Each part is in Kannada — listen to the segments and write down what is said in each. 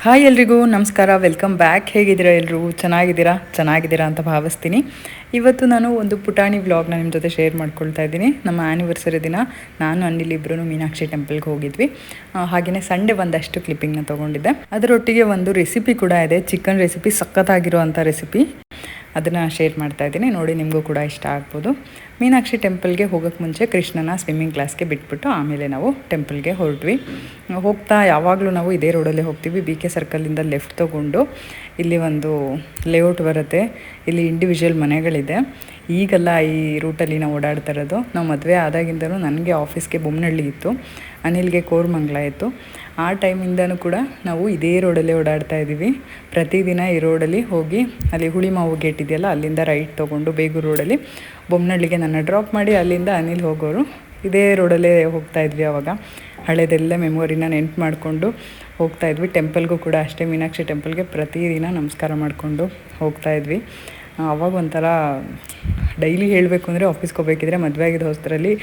ಹಾಯ್ ಎಲ್ರಿಗೂ ನಮಸ್ಕಾರ, ವೆಲ್ಕಮ್ ಬ್ಯಾಕ್. ಹೇಗಿದ್ದೀರಾ ಎಲ್ಲರೂ? ಚೆನ್ನಾಗಿದ್ದೀರಾ ಅಂತ ಭಾವಿಸ್ತೀನಿ. ಇವತ್ತು ನಾನು ಒಂದು ಪುಟಾಣಿ ವ್ಲಾಗ್ನ ನಿಮ್ಮ ಜೊತೆ ಶೇರ್ ಮಾಡ್ಕೊಳ್ತಾ ಇದ್ದೀನಿ. ನಮ್ಮ ಆ್ಯನಿವರ್ಸರಿ ದಿನ ನಾನು ಅನಿಲ್ ಇಬ್ಬರೂ ಮೀನಾಕ್ಷಿ ಟೆಂಪಲ್ಗೆ ಹೋಗಿದ್ವಿ. ಹಾಗೆಯೇ ಸಂಡೇ ಒಂದಷ್ಟು ಕ್ಲಿಪ್ಪಿಂಗ್ನ ತೊಗೊಂಡಿದ್ದೆ. ಅದರೊಟ್ಟಿಗೆ ಒಂದು ರೆಸಿಪಿ ಕೂಡ ಇದೆ, ಚಿಕನ್ ರೆಸಿಪಿ, ಸಖತ್ತಾಗಿರುವಂಥ ರೆಸಿಪಿ. ಅದನ್ನು ಶೇರ್ ಮಾಡ್ತಾ ಇದ್ದೀನಿ, ನೋಡಿ ನಿಮಗೂ ಕೂಡ ಇಷ್ಟ ಆಗ್ಬೋದು. ಮೀನಾಕ್ಷಿ ಟೆಂಪಲ್ಗೆ ಹೋಗೋಕ್ಕೆ ಮುಂಚೆ ಕೃಷ್ಣನ ಸ್ವಿಮ್ಮಿಂಗ್ ಕ್ಲಾಸ್ಗೆ ಬಿಟ್ಬಿಟ್ಟು ಆಮೇಲೆ ನಾವು ಟೆಂಪಲ್ಗೆ ಹೊರಟ್ವಿ. ಹೋಗ್ತಾ ಯಾವಾಗಲೂ ನಾವು ಇದೇ ರೋಡಲ್ಲೇ ಹೋಗ್ತೀವಿ. BK ಸರ್ಕಲಿಂದ ಲೆಫ್ಟ್ ತೊಗೊಂಡು ಇಲ್ಲಿ ಒಂದು ಲೇಔಟ್ ಬರುತ್ತೆ. ಇಲ್ಲಿ ಇಂಡಿವಿಜುವಲ್ ಮನೆಗಳಿದೆ. ಈಗೆಲ್ಲ ಈ ರೂಟಲ್ಲಿ ನಾವು ಓಡಾಡ್ತಾ ಇರೋದು. ನಾವು ಮದುವೆ ಆದಾಗಿಂದನೂ ನನಗೆ ಆಫೀಸ್ಗೆ ಬೊಮ್ಮನಹಳ್ಳಿ ಇತ್ತು, ಅನಿಲ್ಗೆ ಕೋರಮಂಗಲ ಇತ್ತು. ಆ ಟೈಮಿಂದನೂ ಕೂಡ ನಾವು ಇದೇ ರೋಡಲ್ಲೇ ಓಡಾಡ್ತಾ ಇದ್ದೀವಿ. ಪ್ರತಿದಿನ ಈ ರೋಡಲ್ಲಿ ಹೋಗಿ ಅಲ್ಲಿ ಹುಳಿಮಾವು ಗೇಟ್ ಇದೆಯಲ್ಲ, ಅಲ್ಲಿಂದ ರೈಟ್ ತೊಗೊಂಡು ಬೇಗೂರು ರೋಡಲ್ಲಿ ಬೊಮ್ಮನಹಳ್ಳಿಗೆ ನನ್ನ ಡ್ರಾಪ್ ಮಾಡಿ ಅಲ್ಲಿಂದ ಅನಿಲ್ ಹೋಗೋರು. ಇದೇ ರೋಡಲ್ಲೇ ಹೋಗ್ತಾ ಇದ್ವಿ. ಆವಾಗ ಹಳೆದೆಲ್ಲ ಮೆಮೊರಿನ ನೆನ್ಪು ಮಾಡಿಕೊಂಡು ಹೋಗ್ತಾಯಿದ್ವಿ. ಟೆಂಪಲ್ಗೂ ಕೂಡ ಅಷ್ಟೇ, ಮೀನಾಕ್ಷಿ ಟೆಂಪಲ್ಗೆ ಪ್ರತಿದಿನ ನಮಸ್ಕಾರ ಮಾಡಿಕೊಂಡು ಹೋಗ್ತಾಯಿದ್ವಿ. ಅವಾಗ ಒಂಥರ ಡೈಲಿ ಹೇಳಬೇಕು ಅಂದರೆ ಆಫೀಸ್ಗೆ ಹೋಗ್ಬೇಕಿದ್ರೆ ಮದುವೆ ಆಗಿದ್ದ ಹೊಸದರಲ್ಲಿ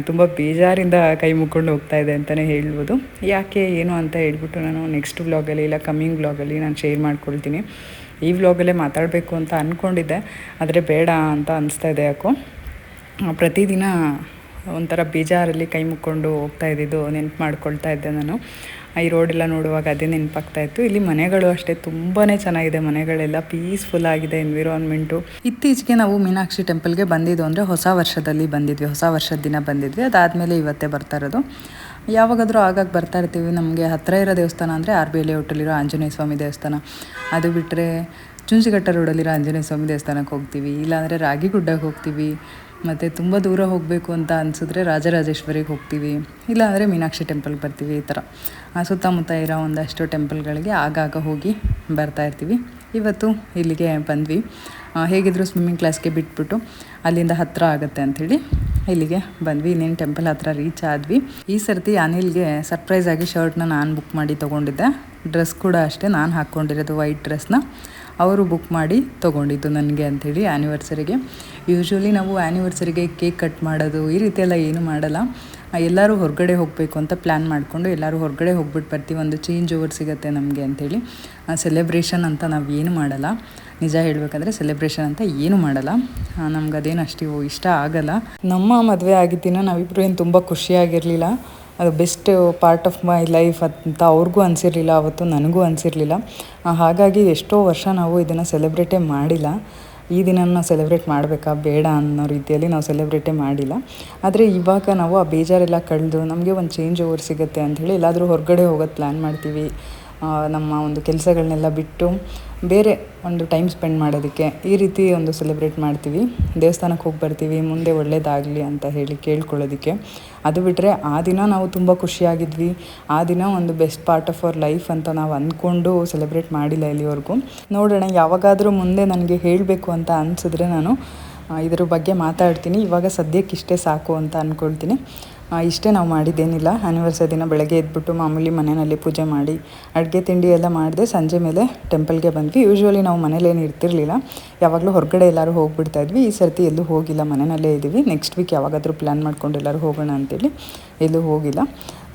ತುಂಬ ಬೇಜಾರಿಂದ ಕೈ ಮುಕ್ಕೊಂಡು ಹೋಗ್ತಾಯಿದ್ದೆ ಅಂತಲೇ ಹೇಳ್ಬೋದು. ಯಾಕೆ ಏನು ಅಂತ ಹೇಳ್ಬಿಟ್ಟು ನಾನು ನೆಕ್ಸ್ಟ್ ವ್ಲಾಗಲ್ಲಿ ಇಲ್ಲ ಕಮ್ಮಿಂಗ್ ವ್ಲಾಗಲ್ಲಿ ನಾನು ಶೇರ್ ಮಾಡ್ಕೊಳ್ತೀನಿ. ಈ ವ್ಲಾಗಲ್ಲೇ ಮಾತಾಡಬೇಕು ಅಂತ ಅಂದ್ಕೊಂಡಿದ್ದೆ, ಆದರೆ ಬೇಡ ಅಂತ ಅನಿಸ್ತಾ ಇದೆ. ಯಾಕೋ ಪ್ರತಿದಿನ ಒಂಥರ ಬೇಜಾರಲ್ಲಿ ಕೈ ಮುಕ್ಕೊಂಡು ಹೋಗ್ತಾ ಇದ್ದಿದ್ದು ನೆನಪು ಮಾಡ್ಕೊಳ್ತಾ ಇದ್ದೆ ನಾನು. ಈ ರೋಡೆಲ್ಲ ನೋಡುವಾಗ ಅದೇ ನೆನಪಾಗ್ತಾಯಿತ್ತು. ಇಲ್ಲಿ ಮನೆಗಳು ಅಷ್ಟೇ ತುಂಬಾ ಚೆನ್ನಾಗಿದೆ, ಮನೆಗಳೆಲ್ಲ ಪೀಸ್ಫುಲ್ ಆಗಿದೆ ಎನ್ವಿರಾನ್ಮೆಂಟು. ಇತ್ತೀಚೆಗೆ ನಾವು ಮೀನಾಕ್ಷಿ ಟೆಂಪಲ್ಗೆ ಬಂದಿದ್ದು ಅಂದರೆ ಹೊಸ ವರ್ಷದಲ್ಲಿ ಬಂದಿದ್ವಿ, ಹೊಸ ವರ್ಷದ ದಿನ ಬಂದಿದ್ವಿ. ಅದಾದಮೇಲೆ ಇವತ್ತೇ ಬರ್ತಾ ಇರೋದು. ಯಾವಾಗಾದರೂ ಆಗಾಗ ಬರ್ತಾ ಇರ್ತೀವಿ. ನಮಗೆ ಹತ್ತಿರ ಇರೋ ದೇವಸ್ಥಾನ ಅಂದರೆ RB ಲೇಔಟಲ್ಲಿರೋ ಆಂಜನೇಯ ಸ್ವಾಮಿ ದೇವಸ್ಥಾನ. ಅದು ಬಿಟ್ಟರೆ ಚುಂಚಿಘಟ್ಟ ರೋಡಲ್ಲಿರೋ ಆಂಜನೇಯ ಸ್ವಾಮಿ ದೇವಸ್ಥಾನಕ್ಕೆ ಹೋಗ್ತೀವಿ, ಇಲ್ಲಾಂದರೆ ರಾಗಿಗುಡ್ಡಕ್ಕೆ ಹೋಗ್ತೀವಿ. ಮತ್ತು ತುಂಬ ದೂರ ಹೋಗಬೇಕು ಅಂತ ಅನಿಸಿದ್ರೆ ರಾಜರಾಜೇಶ್ವರಿಗೆ ಹೋಗ್ತೀವಿ, ಇಲ್ಲಾಂದರೆ ಮೀನಾಕ್ಷಿ ಟೆಂಪಲ್ಗೆ ಬರ್ತೀವಿ. ಈ ಥರ ಸುತ್ತಮುತ್ತ ಇರೋ ಒಂದಷ್ಟು ಟೆಂಪಲ್ಗಳಿಗೆ ಆಗಾಗ ಹೋಗಿ ಬರ್ತಾಯಿರ್ತೀವಿ. ಇವತ್ತು ಇಲ್ಲಿಗೆ ಬಂದ್ವಿ. ಹೇಗಿದ್ದರೂ ಸ್ವಿಮ್ಮಿಂಗ್ ಕ್ಲಾಸ್ಗೆ ಬಿಟ್ಬಿಟ್ಟು ಅಲ್ಲಿಂದ ಹತ್ತಿರ ಆಗುತ್ತೆ ಅಂಥೇಳಿ ಇಲ್ಲಿಗೆ ಬಂದ್ವಿ. ಇನ್ನೇನು ಟೆಂಪಲ್ ಹತ್ತಿರ ರೀಚ್ ಆದ್ವಿ. ಈ ಸರ್ತಿ ಅನಿಲ್ಗೆ ಸರ್ಪ್ರೈಸಾಗಿ ಶರ್ಟ್ನ ನಾನು ಬುಕ್ ಮಾಡಿ ತೊಗೊಂಡಿದ್ದೆ. ಡ್ರೆಸ್ ಕೂಡ ಅಷ್ಟೇ, ನಾನು ಹಾಕ್ಕೊಂಡಿರೋದು ವೈಟ್ ಡ್ರೆಸ್ನ ಅವರು ಬುಕ್ ಮಾಡಿ ತೊಗೊಂಡಿದ್ದು ನನಗೆ ಅಂಥೇಳಿ ಆ್ಯನಿವರ್ಸರಿಗೆ. ಯೂಶ್ವಲಿ ನಾವು ಆ್ಯನಿವರ್ಸರಿಗೆ ಕೇಕ್ ಕಟ್ ಮಾಡೋದು ಈ ರೀತಿ ಎಲ್ಲ ಏನೂ ಮಾಡಲ್ಲ. ಎಲ್ಲರೂ ಹೊರಗಡೆ ಹೋಗಬೇಕು ಅಂತ ಪ್ಲ್ಯಾನ್ ಮಾಡಿಕೊಂಡು ಎಲ್ಲರೂ ಹೊರಗಡೆ ಹೋಗ್ಬಿಟ್ಟು ಬರ್ತೀವಿ. ಒಂದು ಚೇಂಜ್ ಓವರ್ ಸಿಗುತ್ತೆ ನಮಗೆ ಅಂಥೇಳಿ. ಸೆಲೆಬ್ರೇಷನ್ ಅಂತ ನಾವು ಏನು ಮಾಡಲ್ಲ. ನಿಜ ಹೇಳಬೇಕಂದ್ರೆ ಸೆಲೆಬ್ರೇಷನ್ ಅಂತ ಏನೂ ಮಾಡಲ್ಲ. ನಮ್ಗೆ ಅದೇನು ಅಷ್ಟು ಇಷ್ಟ ಆಗಲ್ಲ. ನಮ್ಮ ಮದುವೆ ಆಗಿದ್ದಿನ ನಾವಿಬ್ಬರು ಏನು ತುಂಬ ಖುಷಿಯಾಗಿರಲಿಲ್ಲ. ಅದು best part of my life ಅಂತ ಅವ್ರಿಗೂ ಅನಿಸಿರಲಿಲ್ಲ, ಅವತ್ತು ನನಗೂ ಅನಿಸಿರಲಿಲ್ಲ. ಹಾಗಾಗಿ ಎಷ್ಟೋ ವರ್ಷ ನಾವು ಇದನ್ನು ಸೆಲೆಬ್ರೇಟೇ ಮಾಡಿಲ್ಲ. ಈ ದಿನನ ಸೆಲೆಬ್ರೇಟ್ ಮಾಡಬೇಕಾ ಬೇಡ ಅನ್ನೋ ರೀತಿಯಲ್ಲಿ ನಾವು ಸೆಲೆಬ್ರೇಟೇ ಮಾಡಿಲ್ಲ. ಆದರೆ ಇವಾಗ ನಾವು ಆ ಬೇಜಾರೆಲ್ಲ ಕಳೆದು ನಮಗೆ ಒಂದು ಚೇಂಜ್ ಓವರ್ ಸಿಗುತ್ತೆ ಅಂಥೇಳಿ ಎಲ್ಲಾದರೂ ಹೊರಗಡೆ ಹೋಗೋದು ಪ್ಲ್ಯಾನ್ ಮಾಡ್ತೀವಿ. ನಮ್ಮ ಒಂದು ಕೆಲಸಗಳನ್ನೆಲ್ಲ ಬಿಟ್ಟು ಬೇರೆ ಒಂದು ಟೈಮ್ ಸ್ಪೆಂಡ್ ಮಾಡೋದಕ್ಕೆ ಈ ರೀತಿ ಒಂದು ಸೆಲೆಬ್ರೇಟ್ ಮಾಡ್ತೀವಿ. ದೇವಸ್ಥಾನಕ್ಕೆ ಹೋಗಿ ಬರ್ತೀವಿ, ಮುಂದೆ ಒಳ್ಳೇದಾಗಲಿ ಅಂತ ಹೇಳಿ ಕೇಳ್ಕೊಳ್ಳೋದಕ್ಕೆ. ಅದು ಬಿಟ್ಟರೆ ಆ ದಿನ ನಾವು ತುಂಬ ಖುಷಿಯಾಗಿದ್ವಿ. ಆ ದಿನ ಒಂದು best part of our life ಅಂತ ನಾವು ಅಂದ್ಕೊಂಡು ಸೆಲೆಬ್ರೇಟ್ ಮಾಡಿಲ್ಲ ಇಲ್ಲಿವರೆಗೂ. ನೋಡೋಣ, ಯಾವಾಗಾದರೂ ಮುಂದೆ ನನಗೆ ಹೇಳಬೇಕು ಅಂತ ಅನಿಸಿದ್ರೆ ನಾನು ಇದ್ರ ಬಗ್ಗೆ ಮಾತಾಡ್ತೀನಿ. ಇವಾಗ ಸದ್ಯಕ್ಕೆ ಇಷ್ಟೇ ಸಾಕು ಅಂತ ಅಂದ್ಕೊಳ್ತೀನಿ. ಇಷ್ಟೇ ನಾವು ಮಾಡಿದ್ದೇನಿಲ್ಲ. ಆ್ಯನಿವರ್ಸರಿ ದಿನ ಬೆಳಗ್ಗೆ ಎದ್ಬಿಟ್ಟು ಮಾಮೂಲಿ ಮನೆಯಲ್ಲಿ ಪೂಜೆ ಮಾಡಿ ಅಡುಗೆ ತಿಂಡಿ ಎಲ್ಲ ಮಾಡಿದೆ. ಸಂಜೆ ಮೇಲೆ ಟೆಂಪಲ್ಗೆ ಬಂದ್ವಿ. ಯೂಶ್ವಲಿ ನಾವು ಮನೇಲೇನು ಇರ್ತಿರ್ಲಿಲ್ಲ, ಯಾವಾಗಲೂ ಹೊರಗಡೆ ಎಲ್ಲರೂ ಹೋಗ್ಬಿಡ್ತಾಯಿದ್ವಿ. ಈ ಸರ್ತಿ ಎಲ್ಲೂ ಹೋಗಿಲ್ಲ, ಮನೆಯಲ್ಲೇ ಇದ್ದೀವಿ. ನೆಕ್ಸ್ಟ್ ವೀಕ್ ಯಾವಾಗಾದರೂ ಪ್ಲ್ಯಾನ್ ಮಾಡ್ಕೊಂಡು ಎಲ್ಲರೂ ಹೋಗೋಣ ಅಂತೇಳಿ ಎಲ್ಲೂ ಹೋಗಿಲ್ಲ.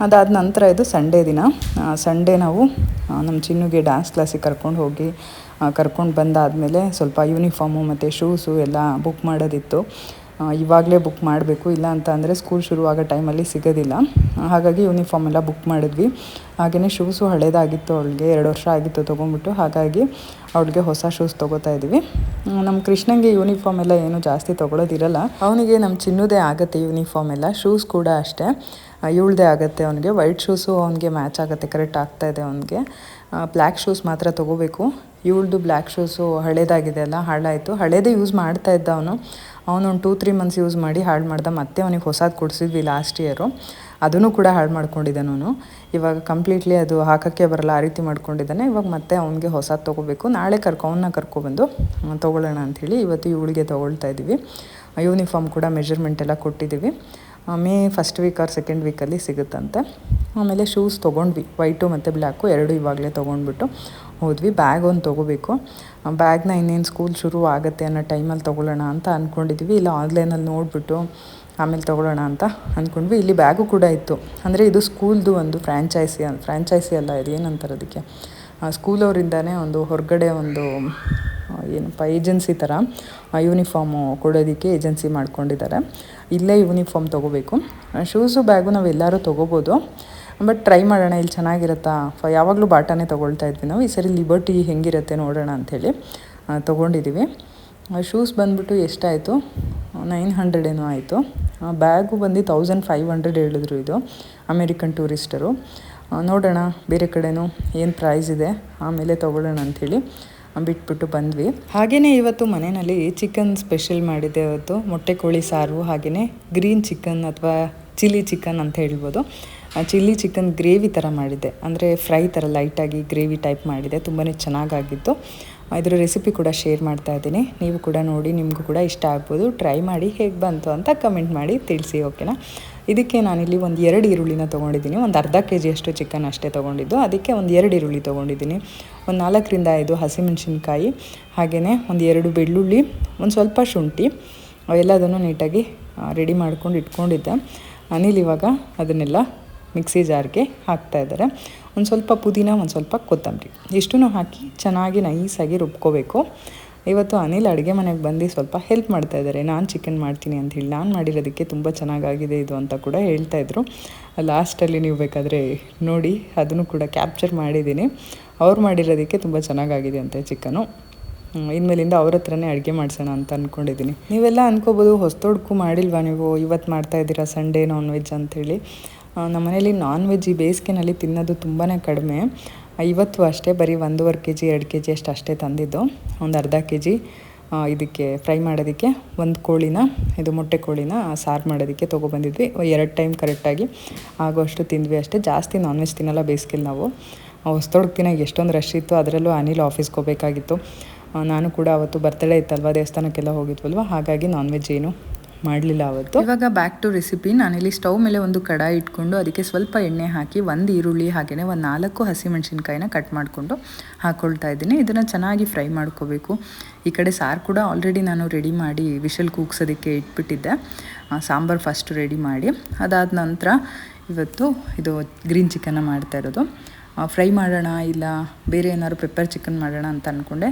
ಅದಾದ ನಂತರ ಇದು ಸಂಡೇ ದಿನ. ಸಂಡೇ ನಾವು ನಮ್ಮ ಚಿನ್ನುಗೆ ಡ್ಯಾನ್ಸ್ ಕ್ಲಾಸಿಗೆ ಕರ್ಕೊಂಡು ಬಂದಾದಮೇಲೆ ಸ್ವಲ್ಪ ಯೂನಿಫಾರ್ಮು ಮತ್ತು ಶೂಸು ಎಲ್ಲ ಬುಕ್ ಮಾಡೋದಿತ್ತು. ಇವಾಗಲೇ ಬುಕ್ ಮಾಡಬೇಕು, ಇಲ್ಲ ಅಂತ ಅಂದರೆ ಸ್ಕೂಲ್ ಶುರುವಾಗೋ ಟೈಮಲ್ಲಿ ಸಿಗೋದಿಲ್ಲ. ಹಾಗಾಗಿ ಯೂನಿಫಾರ್ಮ್ ಎಲ್ಲ ಬುಕ್ ಮಾಡಿದ್ವಿ. ಹಾಗೆಯೇ ಶೂಸು ಹಳೇದಾಗಿತ್ತು, ಅವಳಿಗೆ 2 ವರ್ಷ ಆಗಿತ್ತು ತೊಗೊಂಬಿಟ್ಟು. ಹಾಗಾಗಿ ಅವಳಿಗೆ ಹೊಸ ಶೂಸ್ ತೊಗೋತಾ ಇದ್ದೀವಿ. ನಮ್ಮ ಕೃಷ್ಣಂಗೆ ಯೂನಿಫಾರ್ಮ್ ಎಲ್ಲ ಏನು ಜಾಸ್ತಿ ತೊಗೊಳೋದಿರಲ್ಲ. ಅವನಿಗೆ ನಮ್ಮ ಚಿನ್ನದೇ ಆಗುತ್ತೆ ಯೂನಿಫಾರ್ಮ್ ಎಲ್ಲ. ಶೂಸ್ ಕೂಡ ಅಷ್ಟೇ ಇವಳದೇ ಆಗುತ್ತೆ. ಅವನಿಗೆ ವೈಟ್ ಶೂಸು ಅವನಿಗೆ ಮ್ಯಾಚ್ ಆಗುತ್ತೆ, ಕರೆಕ್ಟ್ ಆಗ್ತಾಯಿದೆ ಅವನಿಗೆ. ಬ್ಲ್ಯಾಕ್ ಶೂಸ್ ಮಾತ್ರ ತೊಗೋಬೇಕು. ಇವಳದು ಬ್ಲ್ಯಾಕ್ ಶೂಸು ಹಳೇದಾಗಿದೆ ಅಲ್ಲ, ಹಾಳಾಯಿತು. ಹಳೇದೇ ಯೂಸ್ ಮಾಡ್ತಾಯಿದ್ದ ಅವನು ಒಂದು 2-3 ಮಂತ್ಸ್ ಯೂಸ್ ಮಾಡಿ ಹಾಳು ಮಾಡ್ದೆ. ಮತ್ತೆ ಅವನಿಗೆ ಹೊಸದು ಕೊಡಿಸಿದ್ವಿ ಲಾಸ್ಟ್ ಇಯರು, ಅದನ್ನು ಕೂಡ ಹಾಳು ಮಾಡ್ಕೊಂಡಿದ್ದಾನೆ ಅವನು. ಇವಾಗ ಕಂಪ್ಲೀಟ್ಲಿ ಅದು ಹಾಕೋಕ್ಕೆ ಬರಲ್ಲ, ಆ ರೀತಿ ಮಾಡ್ಕೊಂಡಿದ್ದಾನೆ. ಇವಾಗ ಮತ್ತೆ ಅವನಿಗೆ ಹೊಸದು ತೊಗೋಬೇಕು. ನಾಳೆ ಅವನ್ನ ಕರ್ಕೊಬಂದು ತೊಗೊಳ್ಳೋಣ ಅಂಥೇಳಿ ಇವತ್ತು ಇವಳಿಗೆ ತೊಗೊಳ್ತಾ ಇದ್ದೀವಿ. ಯೂನಿಫಾರ್ಮ್ ಕೂಡ ಮೆಜರ್ಮೆಂಟ್ ಎಲ್ಲ ಕೊಟ್ಟಿದ್ದೀವಿ. May first week or second ವೀಕಲ್ಲಿ ಸಿಗುತ್ತಂತೆ. ಆಮೇಲೆ ಶೂಸ್ ತೊಗೊಂಡ್ವಿ, ವೈಟು ಮತ್ತು ಬ್ಲ್ಯಾಕು ಎರಡು ಇವಾಗಲೇ ತೊಗೊಂಡ್ಬಿಟ್ಟು ಹೋದ್ವಿ. ಬ್ಯಾಗ್ ಒಂದು ತೊಗೋಬೇಕು. ಬ್ಯಾಗ್ನ ಇನ್ನೇನು ಸ್ಕೂಲ್ ಶುರು ಆಗುತ್ತೆ ಅನ್ನೋ ಟೈಮಲ್ಲಿ ತೊಗೊಳ್ಳೋಣ ಅಂತ ಅಂದ್ಕೊಂಡಿದ್ವಿ. ಇಲ್ಲ ಆನ್ಲೈನಲ್ಲಿ ನೋಡಿಬಿಟ್ಟು ಆಮೇಲೆ ತೊಗೊಳ್ಳೋಣ ಅಂತ ಅಂದ್ಕೊಂಡ್ವಿ. ಇಲ್ಲಿ ಬ್ಯಾಗು ಕೂಡ ಇತ್ತು. ಅಂದರೆ ಇದು ಸ್ಕೂಲ್ದು ಒಂದು ಫ್ರ್ಯಾಂಚೈಸಿ ಅಲ್ಲ, ಇದು ಏನಂತಾರೆ ಅದಕ್ಕೆ ಸ್ಕೂಲವರಿಂದನೇ ಒಂದು ಹೊರಗಡೆ ಒಂದು ಏನಪ್ಪ ಏಜೆನ್ಸಿ ಥರ ಯೂನಿಫಾರ್ಮು ಕೊಡೋದಕ್ಕೆ ಏಜೆನ್ಸಿ ಮಾಡ್ಕೊಂಡಿದ್ದಾರೆ. ಇಲ್ಲೇ ಯೂನಿಫಾರ್ಮ್ ತೊಗೋಬೇಕು. ಶೂಸು ಬ್ಯಾಗು ನಾವು ಎಲ್ಲರೂ ತೊಗೋಬೋದು, ಬಟ್ ಟ್ರೈ ಮಾಡೋಣ ಇಲ್ಲಿ ಚೆನ್ನಾಗಿರುತ್ತಾ. ಯಾವಾಗಲೂ ಬಾಟಾನೇ ತೊಗೊಳ್ತಾ ಇದ್ವಿ ನಾವು. ಈ ಸರಿ ಲಿಬರ್ಟಿ ಹೆಂಗಿರುತ್ತೆ ನೋಡೋಣ ಅಂಥೇಳಿ ತೊಗೊಂಡಿದ್ದೀವಿ. ಶೂಸ್ ಬಂದುಬಿಟ್ಟು ಎಷ್ಟಾಯಿತು, 900 ಏನೋ ಆಯಿತು. ಬ್ಯಾಗು ಬಂದು 1500 ಹೇಳಿದ್ರು. ಇದು ಅಮೇರಿಕನ್ ಟೂರಿಸ್ಟರು. ನೋಡೋಣ ಬೇರೆ ಕಡೆನೂ ಏನು ಪ್ರೈಸ್ ಇದೆ ಆಮೇಲೆ ತೊಗೊಳ್ಳೋಣ ಅಂಥೇಳಿ ಬಿಟ್ಬಿಟ್ಟು ಬಂದ್ವಿ. ಹಾಗೆಯೇ ಇವತ್ತು ಮನೆಯಲ್ಲಿ ಚಿಕನ್ ಸ್ಪೆಷಲ್ ಮಾಡಿದ್ದೆ. ಇವತ್ತು ಮೊಟ್ಟೆ ಕೋಳಿ ಸಾರು, ಹಾಗೆಯೇ ಗ್ರೀನ್ ಚಿಕನ್ ಅಥವಾ ಚಿಲ್ಲಿ ಚಿಕನ್ ಅಂತ ಹೇಳ್ಬೋದು. ಚಿಲ್ಲಿ ಚಿಕನ್ ಗ್ರೇವಿ ಥರ ಮಾಡಿದ್ದೆ, ಅಂದರೆ ಫ್ರೈ ಥರ ಲೈಟಾಗಿ ಗ್ರೇವಿ ಟೈಪ್ ಮಾಡಿದೆ. ತುಂಬಾ ಚೆನ್ನಾಗಾಗಿತ್ತು. ಇದರ ರೆಸಿಪಿ ಕೂಡ ಶೇರ್ ಮಾಡ್ತಾ ಇದ್ದೀನಿ. ನೀವು ಕೂಡ ನೋಡಿ, ನಿಮಗೂ ಕೂಡ ಇಷ್ಟ ಆಗ್ಬೋದು. ಟ್ರೈ ಮಾಡಿ ಹೇಗೆ ಬಂತು ಅಂತ ಕಮೆಂಟ್ ಮಾಡಿ ತಿಳಿಸಿ, ಓಕೆನಾ. ಇದಕ್ಕೆ ನಾನಿಲ್ಲಿ ಒಂದು 2 ಈರುಳ್ಳಿನ ತೊಗೊಂಡಿದ್ದೀನಿ. ಒಂದು ಅರ್ಧ kg ಅಷ್ಟು ಚಿಕನ್ ಅಷ್ಟೇ ತೊಗೊಂಡಿದ್ದು. ಅದಕ್ಕೆ ಒಂದು 2 ಈರುಳ್ಳಿ ತೊಗೊಂಡಿದ್ದೀನಿ. ಒಂದು 4ರಿಂದ 5 ಹಸಿಮೆಣಸಿನ್ಕಾಯಿ, ಹಾಗೆಯೇ ಒಂದು 2 ಬೆಳ್ಳುಳ್ಳಿ, ಒಂದು ಸ್ವಲ್ಪ ಶುಂಠಿ, ಅವೆಲ್ಲದನ್ನು ನೀಟಾಗಿ ರೆಡಿ ಮಾಡ್ಕೊಂಡು ಇಟ್ಕೊಂಡಿದ್ದೆ. ಅನಿಲ್ ಇವಾಗ ಅದನ್ನೆಲ್ಲ ಮಿಕ್ಸಿ ಜಾರ್ಗೆ ಹಾಕ್ತಾಯಿದ್ದಾರೆ. ಒಂದು ಸ್ವಲ್ಪ ಪುದೀನ, ಒಂದು ಸ್ವಲ್ಪ ಕೊತ್ತಂಬರಿ, ಇಷ್ಟನ್ನು ಹಾಕಿ ಚೆನ್ನಾಗಿ ನೈಸಾಗಿ ರುಬ್ಕೋಬೇಕು. ಇವತ್ತು ಅನಿಲ್ ಅಡುಗೆ ಮನೆಗೆ ಬಂದು ಸ್ವಲ್ಪ ಹೆಲ್ಪ್ ಮಾಡ್ತಾಯಿದ್ದಾರೆ. ನಾನು ಚಿಕನ್ ಮಾಡ್ತೀನಿ ಅಂತ ಹೇಳಿ. ನಾನು ಮಾಡಿರೋದಕ್ಕೆ ತುಂಬ ಚೆನ್ನಾಗಾಗಿದೆ ಇದು ಅಂತ ಕೂಡ ಹೇಳ್ತಾಯಿದ್ರು. ಲಾಸ್ಟಲ್ಲಿ ನೀವು ಬೇಕಾದರೆ ನೋಡಿ, ಅದನ್ನು ಕೂಡ ಕ್ಯಾಪ್ಚರ್ ಮಾಡಿದ್ದೀನಿ. ಅವ್ರು ಮಾಡಿರೋದಕ್ಕೆ ತುಂಬ ಚೆನ್ನಾಗಾಗಿದೆ ಅಂತೆ ಚಿಕನು. ಇನ್ಮೇಲಿಂದ ಅವ್ರ ಹತ್ರನೇ ಅಡುಗೆ ಮಾಡಿಸೋಣ ಅಂತ ಅಂದ್ಕೊಂಡಿದ್ದೀನಿ. ನೀವೆಲ್ಲ ಅಂದ್ಕೋಬೋದು, ಹೊಸತೊಡ್ಕು ಮಾಡಿಲ್ವಾ ನೀವು, ಇವತ್ತು ಮಾಡ್ತಾಯಿದ್ದೀರಾ ಸಂಡೇ ನಾನ್ ವೆಜ್ ಅಂಥೇಳಿ. ನಮ್ಮ ಮನೇಲಿ ನಾನ್ ವೆಜ್ ಈ ಬೇಸಿಗೆನಲ್ಲಿ ತಿನ್ನೋದು ತುಂಬಾ ಕಡಿಮೆ. ಇವತ್ತು ಅಷ್ಟೇ ಬರೀ 1.5 kg 2 kg ಅಷ್ಟೇ ತಂದಿದ್ದು. ಒಂದು ಅರ್ಧ kg ಇದಕ್ಕೆ ಫ್ರೈ ಮಾಡೋದಕ್ಕೆ, ಒಂದು ಕೋಳಿನ, ಇದು ಮೊಟ್ಟೆ ಕೋಳಿನ ಸಾರು ಮಾಡೋದಕ್ಕೆ ತೊಗೊಬಂದಿದ್ವಿ. 2 ಟೈಮ್ ಕರೆಕ್ಟಾಗಿ ಆಗೋಷ್ಟು ತಿಂದ್ವಿ ಅಷ್ಟೇ. ಜಾಸ್ತಿ ನಾನ್ ವೆಜ್ ತಿನ್ನಲ್ಲ ಬೇಸಿಗೆಲಿ ನಾವು. ಹೊಸತೊಡ್ಕು ತಿನ್ನೋಕೆ ಎಷ್ಟೊಂದು ರಶ್ ಇತ್ತು. ಅದರಲ್ಲೂ ಅನಿಲ್ ಆಫೀಸ್ಗೆ ಹೋಗಬೇಕಾಗಿತ್ತು. ನಾನು ಕೂಡ ಅವತ್ತು ಬರ್ತಡೇ ಇತ್ತಲ್ವ, ದೇವಸ್ಥಾನಕ್ಕೆಲ್ಲ ಹೋಗಿದ್ವಲ್ವ, ಹಾಗಾಗಿ ನಾನ್ ವೆಜ್ ಏನು ಮಾಡಲಿಲ್ಲ ಅವತ್ತು. ಇವಾಗ ಬ್ಯಾಕ್ ಟು ರೆಸಿಪಿ. ನಾನಿಲ್ಲಿ ಸ್ಟವ್ ಮೇಲೆ ಒಂದು ಕಡಾಯಿ ಇಟ್ಕೊಂಡು ಅದಕ್ಕೆ ಸ್ವಲ್ಪ ಎಣ್ಣೆ ಹಾಕಿ 1 ಈರುಳ್ಳಿ ಹಾಗೆಯೇ ಒಂದು 4 ಹಸಿಮೆಣಸಿನ್ಕಾಯಿನ ಕಟ್ ಮಾಡಿಕೊಂಡು ಹಾಕ್ಕೊಳ್ತಾ ಇದ್ದೀನಿ. ಇದನ್ನು ಚೆನ್ನಾಗಿ ಫ್ರೈ ಮಾಡ್ಕೋಬೇಕು. ಈ ಕಡೆ ಸಾರು ಕೂಡ ಆಲ್ರೆಡಿ ನಾನು ರೆಡಿ ಮಾಡಿ ವಿಷಲ್ ಕೂಗ್ಸೋದಕ್ಕೆ ಇಟ್ಬಿಟ್ಟಿದ್ದೆ. ಸಾಂಬಾರು ಫಸ್ಟ್ ರೆಡಿ ಮಾಡಿ, ಅದಾದ ನಂತರ ಇವತ್ತು ಇದು ಗ್ರೀನ್ ಚಿಕನ್ನ ಮಾಡ್ತಾ ಇರೋದು. ಫ್ರೈ ಮಾಡೋಣ ಇಲ್ಲ ಬೇರೆ ಏನಾದ್ರು ಪೆಪ್ಪರ್ ಚಿಕನ್ ಮಾಡೋಣ ಅಂತ ಅಂದ್ಕೊಂಡೆ.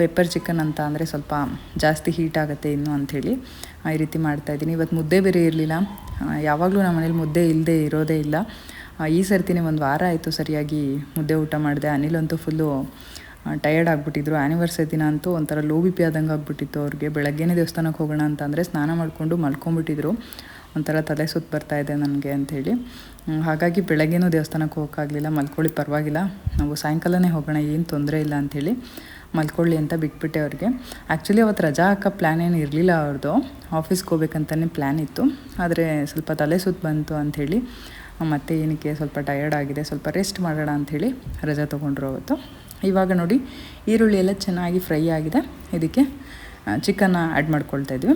ಪೆಪ್ಪರ್ ಚಿಕನ್ ಅಂತ ಅಂದರೆ ಸ್ವಲ್ಪ ಜಾಸ್ತಿ ಹೀಟ್ ಆಗುತ್ತೆ ಇನ್ನು ಅಂಥೇಳಿ ಈ ರೀತಿ ಮಾಡ್ತಾಯಿದ್ದೀನಿ. ಇವತ್ತು ಮುದ್ದೆ ಬೇರೆ ಇರಲಿಲ್ಲ. ಯಾವಾಗಲೂ ನಮ್ಮ ಮನೇಲಿ ಮುದ್ದೆ ಇಲ್ಲದೆ ಇರೋದೇ ಇಲ್ಲ. ಈ ಸರ್ತಿನೇ 1 ವಾರ ಆಯಿತು ಸರಿಯಾಗಿ ಮುದ್ದೆ ಊಟ ಮಾಡಿದೆ. ಅನಿಲಂತೂ ಫುಲ್ಲು ಟಯರ್ಡ್ ಆಗಿಬಿಟ್ಟಿದ್ರು. ಆ್ಯನಿವರ್ಸರಿ ದಿನ ಅಂತೂ ಒಂಥರ ಲೋ ಬಿ ಪಿ ಆದಂಗೆ ಆಗಿಬಿಟ್ಟಿತ್ತು ಅವ್ರಿಗೆ. ಬೆಳಗ್ಗೆನೇ ದೇವಸ್ಥಾನಕ್ಕೆ ಹೋಗೋಣ ಅಂತಂದರೆ ಸ್ನಾನ ಮಾಡಿಕೊಂಡು ಮಲ್ಕೊಂಬಿಟ್ಟಿದ್ರು. ಒಂಥರ ತಲೆ ಸುತ್ತು ಬರ್ತಾಯಿದೆ ನನಗೆ ಅಂಥೇಳಿ. ಹಾಗಾಗಿ ಬೆಳಗ್ಗೆನೂ ದೇವಸ್ಥಾನಕ್ಕೆ ಹೋಗೋಕ್ಕಾಗಲಿಲ್ಲ. ಮಲ್ಕೊಳ್ಳಿ ಪರವಾಗಿಲ್ಲ, ನಾವು ಸಾಯಂಕಾಲನೇ ಹೋಗೋಣ, ಏನು ತೊಂದರೆ ಇಲ್ಲ ಅಂಥೇಳಿ ಮಲ್ಕೊಳ್ಳಿ ಅಂತ ಬಿಟ್ಬಿಟ್ಟೆ ಅವ್ರಿಗೆ. ಆ್ಯಕ್ಚುಲಿ ಅವತ್ತು ರಜಾ ಹಾಕೋ ಪ್ಲ್ಯಾನ್ ಏನು ಇರಲಿಲ್ಲ ಅವ್ರದ್ದು. ಆಫೀಸ್ಗೆ ಹೋಗ್ಬೇಕಂತಲೇ ಪ್ಲ್ಯಾನ್ ಇತ್ತು. ಆದರೆ ಸ್ವಲ್ಪ ತಲೆ ಸುತ್ತು ಬಂತು ಅಂಥೇಳಿ ಮತ್ತೆ ಏನಕ್ಕೆ ಸ್ವಲ್ಪ ಟಯರ್ಡ್ ಆಗಿದೆ, ಸ್ವಲ್ಪ ರೆಸ್ಟ್ ಮಾಡೋಣ ಅಂಥೇಳಿ ರಜಾ ತೊಗೊಂಡ್ರು ಅವತ್ತು. ಇವಾಗ ನೋಡಿ ಈರುಳ್ಳಿ ಎಲ್ಲ ಚೆನ್ನಾಗಿ ಫ್ರೈ ಆಗಿದೆ. ಇದಕ್ಕೆ ಚಿಕನ್ನ ಆ್ಯಡ್ ಮಾಡ್ಕೊಳ್ತಾ ಇದ್ವಿ.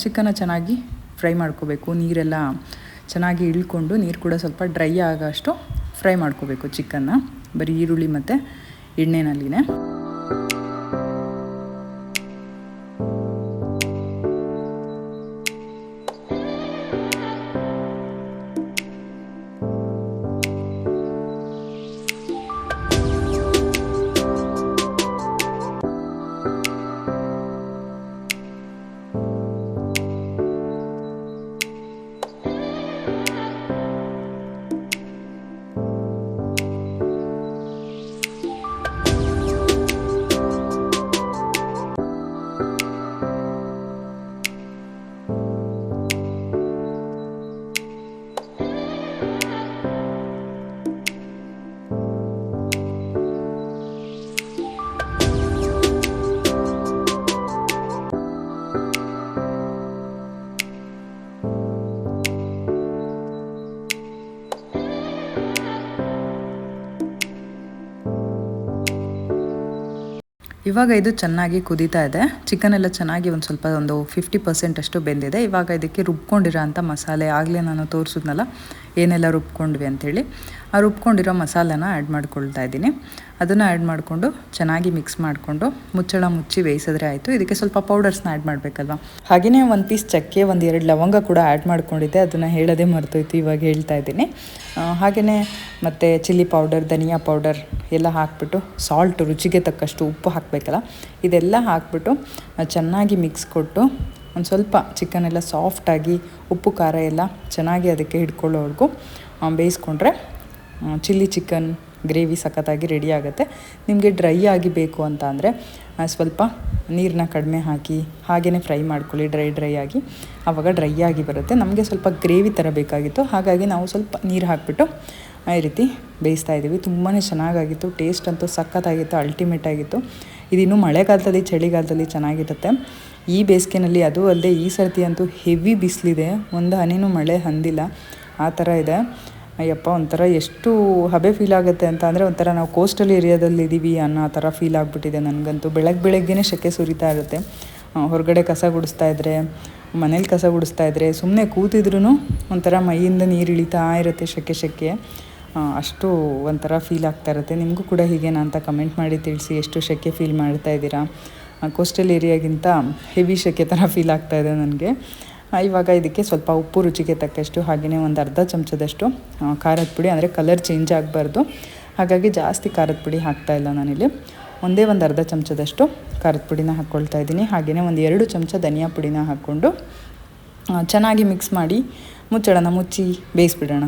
ಚಿಕನ್ನ ಚೆನ್ನಾಗಿ ಫ್ರೈ ಮಾಡ್ಕೋಬೇಕು. ನೀರೆಲ್ಲ ಚೆನ್ನಾಗಿ ಇಳ್ಕೊಂಡು, ನೀರು ಕೂಡ ಸ್ವಲ್ಪ ಡ್ರೈ ಆಗೋಷ್ಟು ಫ್ರೈ ಮಾಡ್ಕೋಬೇಕು ಚಿಕನ್ನ, ಬರೀ ಈರುಳ್ಳಿ ಮತ್ತು ಎಣ್ಣೆನಲ್ಲಿನೇ. ಇವಾಗ ಇದು ಚೆನ್ನಾಗಿ ಕುದೀತಾ ಇದೆ. ಚಿಕನ್ ಎಲ್ಲ ಚೆನ್ನಾಗಿ ಒಂದು ಸ್ವಲ್ಪ ಒಂದು 50% ಅಷ್ಟು ಬೆಂದಿದೆ. ಇವಾಗ ಇದಕ್ಕೆ ರುಬ್ಕೊಂಡಿರೋ ಅಂಥ ಮಸಾಲೆ, ಆಗಲೇ ನಾನು ತೋರಿಸಿದ್ನಲ್ಲ ಏನೆಲ್ಲ ರುಬ್ಕೊಂಡ್ವಿ ಅಂಥೇಳಿ, ರುಬ್ಕೊಂಡಿರೋ ಮಸಾಲಾನ ಆ್ಯಡ್ ಮಾಡ್ಕೊಳ್ತಾ ಇದ್ದೀನಿ. ಅದನ್ನು ಆ್ಯಡ್ ಮಾಡಿಕೊಂಡು ಚೆನ್ನಾಗಿ ಮಿಕ್ಸ್ ಮಾಡಿಕೊಂಡು ಮುಚ್ಚಳ ಮುಚ್ಚಿ ಬೇಯಿಸಿದ್ರೆ ಆಯಿತು. ಇದಕ್ಕೆ ಸ್ವಲ್ಪ ಪೌಡರ್ಸ್ನ ಆ್ಯಡ್ ಮಾಡಬೇಕಲ್ವ. ಹಾಗೆಯೇ ಒಂದು ಪೀಸ್ ಚಕ್ಕೆ, 1-2 ಲವಂಗ ಕೂಡ ಆ್ಯಡ್ ಮಾಡ್ಕೊಂಡಿದ್ದೆ, ಅದನ್ನು ಹೇಳೋದೇ ಮರ್ತೋಯ್ತು, ಇವಾಗ ಹೇಳ್ತಾ ಇದ್ದೀನಿ. ಹಾಗೆಯೇ ಮತ್ತು ಚಿಲ್ಲಿ ಪೌಡರ್, ಧನಿಯಾ ಪೌಡರ್ ಎಲ್ಲ ಹಾಕ್ಬಿಟ್ಟು, ಸಾಲ್ಟು ರುಚಿಗೆ ತಕ್ಕಷ್ಟು ಉಪ್ಪು ಹಾಕಬೇಕಲ್ಲ, ಇದೆಲ್ಲ ಹಾಕ್ಬಿಟ್ಟು ಚೆನ್ನಾಗಿ ಮಿಕ್ಸ್ ಕೊಟ್ಟು ಒಂದು ಸ್ವಲ್ಪ ಚಿಕನೆಲ್ಲ ಸಾಫ್ಟಾಗಿ ಉಪ್ಪು ಖಾರ ಎಲ್ಲ ಚೆನ್ನಾಗಿ ಅದಕ್ಕೆ ಹಿಡ್ಕೊಳ್ಳೋವರೆಗೂ ಬೇಯಿಸ್ಕೊಂಡ್ರೆ ಚಿಲ್ಲಿ ಚಿಕನ್ ಗ್ರೇವಿ ಸಖತ್ತಾಗಿ ರೆಡಿ ಆಗುತ್ತೆ. ನಿಮಗೆ ಡ್ರೈ ಆಗಿ ಬೇಕು ಅಂತ ಅಂದರೆ ಸ್ವಲ್ಪ ನೀರನ್ನ ಕಡಿಮೆ ಹಾಕಿ ಹಾಗೆಯೇ ಫ್ರೈ ಮಾಡ್ಕೊಳ್ಳಿ, ಡ್ರೈ ಆಗಿ, ಆವಾಗ ಡ್ರೈ ಆಗಿ ಬರುತ್ತೆ. ನಮಗೆ ಸ್ವಲ್ಪ ಗ್ರೇವಿ ಥರ ಬೇಕಾಗಿತ್ತು, ಹಾಗಾಗಿ ನಾವು ಸ್ವಲ್ಪ ನೀರು ಹಾಕಿಬಿಟ್ಟು ಈ ರೀತಿ ಬೇಯಿಸ್ತಾ ಇದ್ದೀವಿ. ತುಂಬಾ ಚೆನ್ನಾಗಾಗಿತ್ತು, ಟೇಸ್ಟ್ ಅಂತೂ ಸಖತ್ತಾಗಿತ್ತು, ಅಲ್ಟಿಮೇಟ್ ಆಗಿತ್ತು. ಇದಿನ್ನೂ ಮಳೆಗಾಲದಲ್ಲಿ ಚಳಿಗಾಲದಲ್ಲಿ ಚೆನ್ನಾಗಿರುತ್ತೆ. ಈ ಬೇಸಿಗೆನಲ್ಲಿ ಅದು ಅಲ್ಲದೆ ಈ ಸರ್ತಿ ಅಂತೂ ಹೆವಿ ಬಿಸಿಲಿದೆ, ಒಂದು ಹನಿನೂ ಮಳೆ ಹಂದಿಲ್ಲ, ಆ ಥರ ಇದೆ. ಅಯ್ಯಪ್ಪ, ಒಂಥರ ಎಷ್ಟು ಹಬೆ ಫೀಲ್ ಆಗುತ್ತೆ ಅಂತ ಅಂದರೆ ಒಂಥರ ನಾವು ಕೋಸ್ಟಲ್ ಏರಿಯಾದಲ್ಲಿ ಇದ್ದೀವಿ ಅನ್ನೋ ಥರ ಫೀಲ್ ಆಗಿಬಿಟ್ಟಿದೆ ನನಗಂತೂ. ಬೆಳಗ್ಗೆನೇ ಸೆಕೆ ಸುರಿತಾ ಇರುತ್ತೆ. ಹೊರಗಡೆ ಕಸ ಗುಡಿಸ್ತಾ ಇದ್ದರೆ, ಮನೇಲಿ ಕಸ ಗುಡಿಸ್ತಾ ಇದ್ದರೆ, ಸುಮ್ಮನೆ ಕೂತಿದ್ರೂ ಒಂಥರ ಮೈಯಿಂದ ನೀರು ಇಳಿತಾ ಇರುತ್ತೆ, ಸೆಕೆ ಅಷ್ಟು ಒಂಥರ ಫೀಲ್ ಆಗ್ತಾ ಇರುತ್ತೆ. ನಿಮಗೂ ಕೂಡ ಹೀಗೇನಾ ಅಂತ ಕಮೆಂಟ್ ಮಾಡಿ ತಿಳಿಸಿ. ಎಷ್ಟು ಸೆಕೆ ಫೀಲ್ ಮಾಡ್ತಾ ಇದ್ದೀರಾ? ಕೋಸ್ಟಲ್ ಏರಿಯಾಗಿಂತ ಹೆವಿ ಸೆಕೆ ಥರ ಫೀಲ್ ಆಗ್ತಾ ಇದೆ ನನಗೆ. ಇವಾಗ ಇದಕ್ಕೆ ಸ್ವಲ್ಪ ಉಪ್ಪು ರುಚಿಗೆ ತಕ್ಕಷ್ಟು, ಹಾಗೆಯೇ ಒಂದು ಅರ್ಧ ಚಮಚದಷ್ಟು ಖಾರದ ಪುಡಿ, ಅಂದರೆ ಕಲರ್ ಚೇಂಜ್ ಆಗಬಾರ್ದು, ಹಾಗಾಗಿ ಜಾಸ್ತಿ ಖಾರದ ಪುಡಿ ಹಾಕ್ತಾಯಿಲ್ಲ ನಾನಿಲ್ಲಿ. ಒಂದೇ ಒಂದು ಅರ್ಧ ಚಮಚದಷ್ಟು ಖಾರದ ಪುಡಿನ ಹಾಕ್ಕೊಳ್ತಾ ಇದ್ದೀನಿ. ಹಾಗೆಯೇ 1-2 ಚಮಚ ಧನಿಯಾ ಪುಡಿನ ಹಾಕ್ಕೊಂಡು ಚೆನ್ನಾಗಿ ಮಿಕ್ಸ್ ಮಾಡಿ ಮುಚ್ಚಳನ ಮುಚ್ಚಿ ಬೇಯಿಸ್ಬಿಡೋಣ.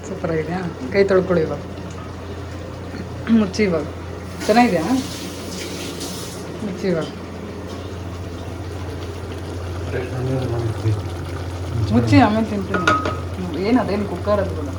ಸೂಪರ್ ಆಗಿದೆಯಾ? ಕೈ ತೊಳ್ಕೊಳ್ಳಿ ಇವಾಗ, ಮುಚ್ಚಿ. ಇವಾಗ ಚೆನ್ನಾಗಿದೆಯಾ? ಮುಚ್ಚಿ ಇವಾಗ, ಮುಚ್ಚಿ, ಆಮೇಲೆ ತಿಂತೀನಿ. ಏನು ಅದೇನು ಕುಕ್ಕರ್ ಅದು ಕೂಡ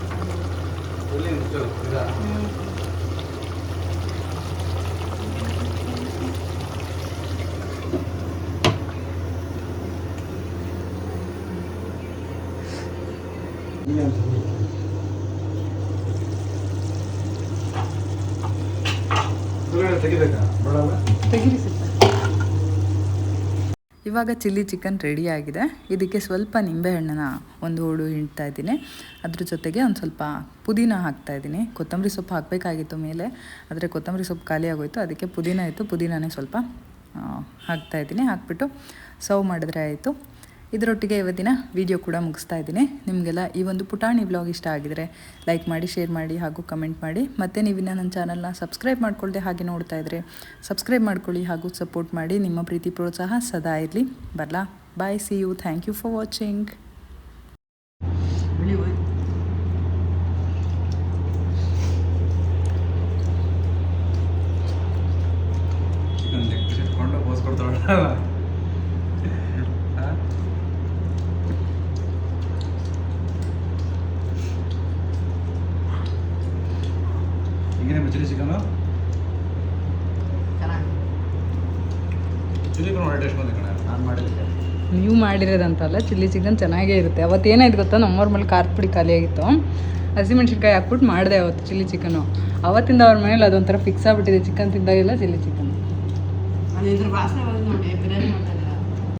ತೆಗೀರಿ ಸಿಕ್ಕ. ಇವಾಗ ಚಿಲ್ಲಿ ಚಿಕನ್ ರೆಡಿ ಆಗಿದೆ. ಇದಕ್ಕೆ ಸ್ವಲ್ಪ ನಿಂಬೆಹಣ್ಣನ್ನು ಒಂದು ಹೋಳು ಹಿಂಡ್ತಾ ಇದ್ದೀನಿ. ಅದ್ರ ಜೊತೆಗೆ ಒಂದು ಸ್ವಲ್ಪ ಪುದೀನ ಹಾಕ್ತಾಯಿದ್ದೀನಿ. ಕೊತ್ತಂಬರಿ ಸೊಪ್ಪು ಹಾಕಬೇಕಾಗಿತ್ತು ಮೇಲೆ, ಆದರೆ ಕೊತ್ತಂಬರಿ ಸೊಪ್ಪು ಖಾಲಿ ಆಗೋಯಿತು, ಅದಕ್ಕೆ ಪುದೀನ ಇತ್ತು, ಪುದೀನನೇ ಸ್ವಲ್ಪ ಹಾಕ್ತಾಯಿದ್ದೀನಿ. ಹಾಕ್ಬಿಟ್ಟು ಸರ್ವ್ ಮಾಡಿದ್ರೆ ಆಯಿತು. ಇದರೊಟ್ಟಿಗೆ ಇವತ್ತಿನ ವಿಡಿಯೋ ಕೂಡ ಮುಗಿಸ್ತಾ ಇದ್ದೀನಿ. ನಿಮಗೆಲ್ಲ ಈ ಒಂದು ಪುಟಾಣಿ ವ್ಲಾಗ್ ಇಷ್ಟ ಆಗಿದರೆ ಲೈಕ್ ಮಾಡಿ, ಶೇರ್ ಮಾಡಿ ಹಾಗೂ ಕಮೆಂಟ್ ಮಾಡಿ. ಮತ್ತು ನೀವಿನ್ನ ನನ್ನ ಚಾನಲ್ನ ಸಬ್ಸ್ಕ್ರೈಬ್ ಮಾಡ್ಕೊಳ್ಳದೆ ಹಾಗೆ ನೋಡ್ತಾ ಇದ್ದರೆ ಸಬ್ಸ್ಕ್ರೈಬ್ ಮಾಡ್ಕೊಳ್ಳಿ ಹಾಗೂ ಸಪೋರ್ಟ್ ಮಾಡಿ. ನಿಮ್ಮ ಪ್ರೀತಿ ಪ್ರೋತ್ಸಾಹ ಸದಾ ಇರಲಿ. ಬರಲಾ? Bye, see you, thank you for watching. Chilli chicken ಒಳ್ಳೆ ಟೇಸ್ಟ್ ಬಂದಿದೆ ಕಣೆ. ನಾನು ಮಾಡಿದ್ದೆ, ನೀವು ಮಾಡಿರೋದಂತಲ್ಲ, ಚಿಲ್ಲಿ ಚಿಕನ್ ಚೆನ್ನಾಗೇ ಇರುತ್ತೆ. ಅವತ್ತು ಏನಾಯ್ತು ಗೊತ್ತಾ, ನಮ್ಮವ್ರ ಮೇಲೆ ಖಾರದ ಪುಡಿ ಖಾಲಿ ಆಗಿತ್ತು, ಹಸಿಮೆಣ್ಸಿನ್ಕಾಯಿ ಹಾಕ್ಬಿಟ್ಟು ಮಾಡಿದೆ ಅವತ್ತು ಚಿಲ್ಲಿ ಚಿಕನ್ನು. ಅವತ್ತಿಂದ ಅವ್ರ ಮನೇಲಿ ಅದೊಂಥರ ಫಿಕ್ಸ್ ಆಗಿಬಿಟ್ಟಿದೆ, ಚಿಕನ್ ತಿಂದಾಗೆಲ್ಲ ಚಿಲ್ಲಿ ಚಿಕನ್. ಅದ್ರ ವಾಸನೆ ನೋಡಿ